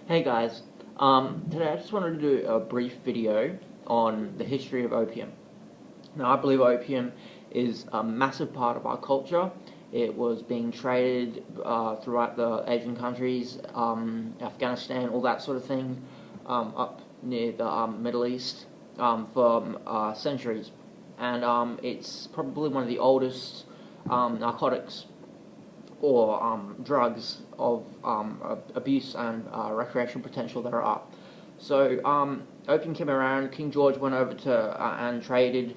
Hey guys, today I just wanted to do a brief video on the history of opium. Now, I believe opium is a massive part of our culture. It was being traded throughout the Asian countries, Afghanistan, all that sort of thing, up near the Middle East for centuries. And it's probably one of the oldest narcotics or drugs of abuse and recreational potential there are. So opium came around. King George went over to and traded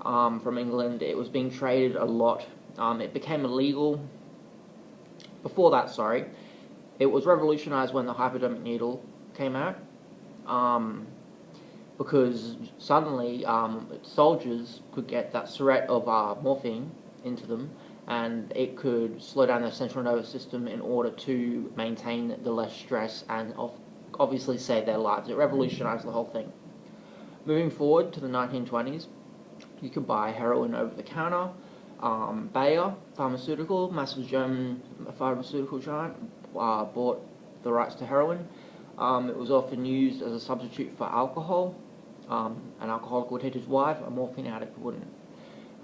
from England. It was being traded a lot. It became illegal. Before that, sorry, it was revolutionized when the hypodermic needle came out. Because suddenly soldiers could get that threat of morphine into them, and it could slow down their central nervous system in order to maintain the less stress and obviously save their lives. It revolutionized the whole thing. Moving forward to the 1920s, you could buy heroin over the counter. Bayer Pharmaceutical, massive German pharmaceutical giant, bought the rights to heroin. It was often used as a substitute for alcohol. An alcoholic would hit his wife, a morphine addict wouldn't.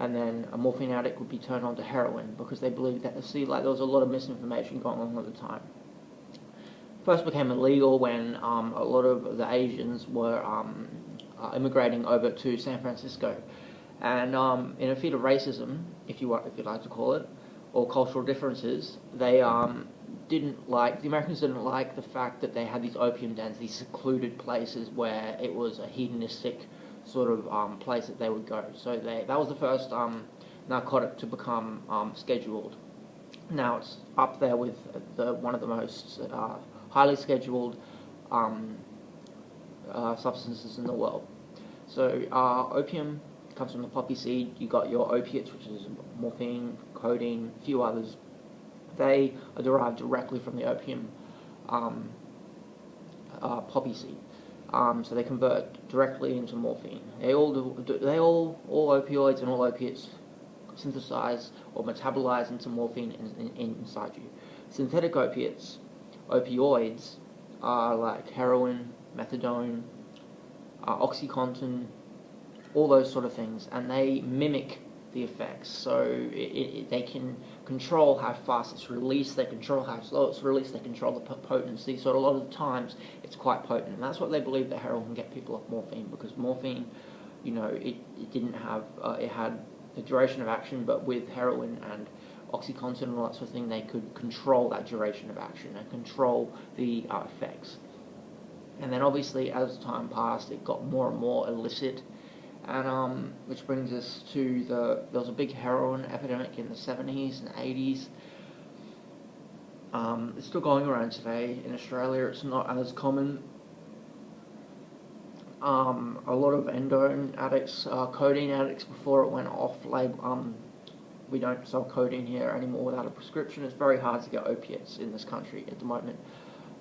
And then a morphine addict would be turned on to heroin because they believed that, there was a lot of misinformation going on at the time. First became illegal when a lot of the Asians were immigrating over to San Francisco. And in a feat of racism, if you'd like to call it, or cultural differences, the Americans didn't like the fact that they had these opium dens, these secluded places where it was a hedonistic sort of place that they would go. So that was the first narcotic to become scheduled. Now it's up there with one of the most highly scheduled substances in the world. So opium comes from the poppy seed. You got your opiates, which is morphine, codeine, a few others. They are derived directly from the opium poppy seed. So they convert directly into morphine. All opioids and all opiates synthesize or metabolize into morphine inside you. Synthetic opioids are like heroin, methadone, OxyContin, all those sort of things, and they mimic the effects. So they can control how fast it's released, they control how slow it's released, they control the potency. So a lot of the times it's quite potent, and that's what they believe that heroin can get people off morphine, because morphine, it didn't have, it had the duration of action, but with heroin and OxyContin and all that sort of thing, they could control that duration of action and control the effects. And then obviously as time passed, it got more and more illicit. And which brings us to there was a big heroin epidemic in the 70s and 80s. It's still going around today. In Australia, it's not as common. A lot of endone addicts, codeine addicts, before it went off label. We don't sell codeine here anymore without a prescription. It's very hard to get opiates in this country at the moment,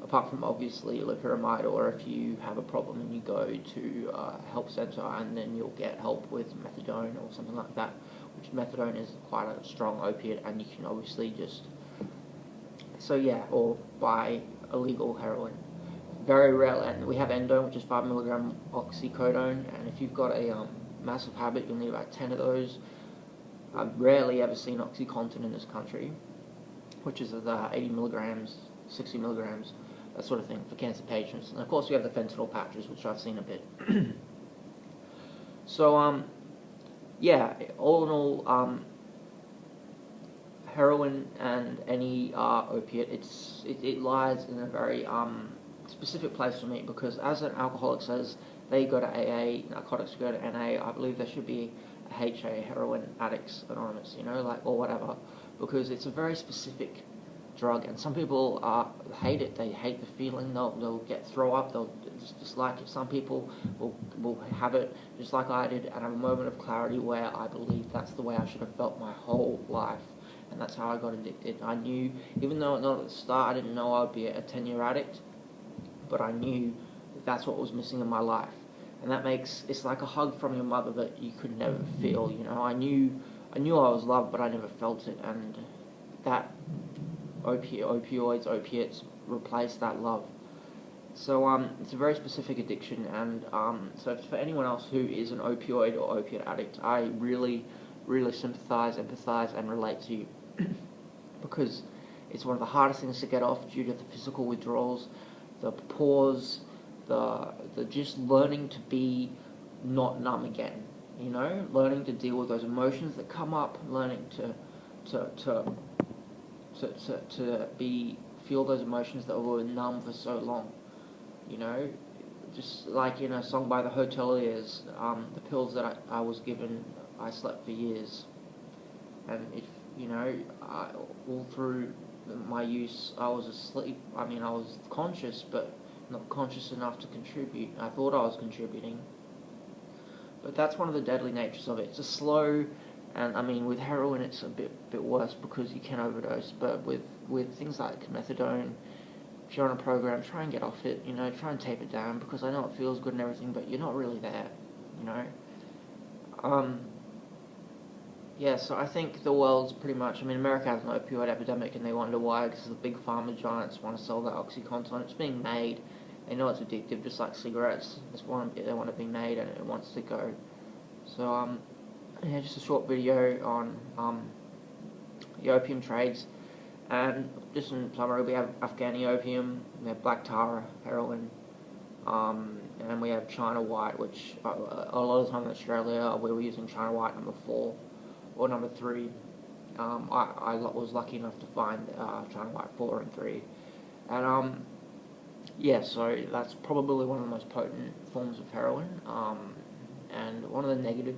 apart from obviously loperamide, or if you have a problem and you go to a help centre and then you'll get help with methadone or something like that, which methadone is quite a strong opiate, and you can obviously or buy illegal heroin. Very rare, and we have endone, which is 5 milligram oxycodone, and if you've got a massive habit, you'll need about 10 of those. I've rarely ever seen OxyContin in this country, which is 80 milligrams, 60 milligrams, that sort of thing, for cancer patients. And of course we have the fentanyl patches, which I've seen a bit. So all in all, heroin and any opiate, it lies in a very specific place for me, because as an alcoholic says, they go to AA, narcotics go to NA. I believe there should be a HA, Heroin Addicts Anonymous, or whatever, because it's a very specific drug, and some people hate it. They hate the feeling. They'll throw up. They'll dislike it. Some people will have it just like I did, and have a moment of clarity where I believe that's the way I should have felt my whole life, and that's how I got addicted. I knew, even though not at the start, I didn't know I'd be a 10-year addict, but I knew that's what was missing in my life, and it's like a hug from your mother that you could never feel. I knew I was loved, but I never felt it, and that opiates replace that love. So it's a very specific addiction, and so for anyone else who is an opioid or opiate addict, I really, really sympathise, empathise, and relate to you because it's one of the hardest things to get off due to the physical withdrawals, the pause, the just learning to be not numb again. You know, learning to deal with those emotions that come up, learning to to to be feel those emotions that were numb for so long. You know, just like in a song by the Hoteliers, the pills that I was given, I slept for years. And if, you know, all through my use, I was asleep. I mean, I was conscious, but not conscious enough to contribute. I thought I was contributing. But that's one of the deadly natures of it. It's a slow, and I mean, with heroin, it's a bit worse because you can overdose. But with things like methadone, if you're on a program, try and get off it, you know, try and tape it down, because I know it feels good and everything, but you're not really there, you know. Yeah, so I think the world's pretty much, I mean, America has an opioid epidemic, and they wonder why, because the big pharma giants want to sell that OxyContin. It's being made. They know it's addictive, just like cigarettes. They want it being made, and it wants to go. So, yeah, just a short video on the opium trades. And just in summary, we have Afghani opium, we have black tar, heroin, and we have China white, which a lot of the time in Australia we were using China white number 4 or number 3. I was lucky enough to find China white 4 and 3, and yeah, so that's probably one of the most potent forms of heroin. And one of the negative,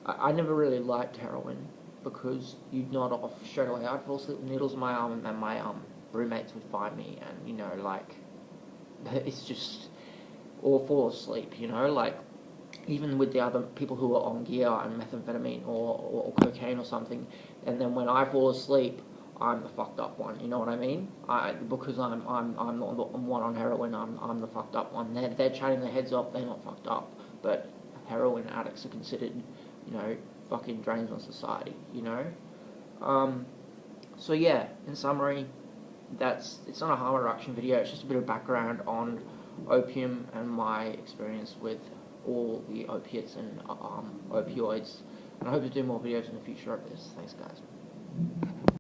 I never really liked heroin, because you'd nod off straight away. I'd fall asleep with needles in my arm, and my roommates would find me, and, you know, like, it's just, or fall asleep, you know, like, even with the other people who are on gear and methamphetamine or cocaine or something, and then when I fall asleep, I'm the fucked up one, you know what I mean? Because I'm the one on heroin, I'm the fucked up one. They're chatting their heads off, they're not fucked up, but heroin addicts are considered, you know, fucking drains on society, you know? So yeah, in summary, it's not a harm reduction video, it's just a bit of background on opium and my experience with all the opiates and opioids. And I hope to do more videos in the future of this. Thanks, guys.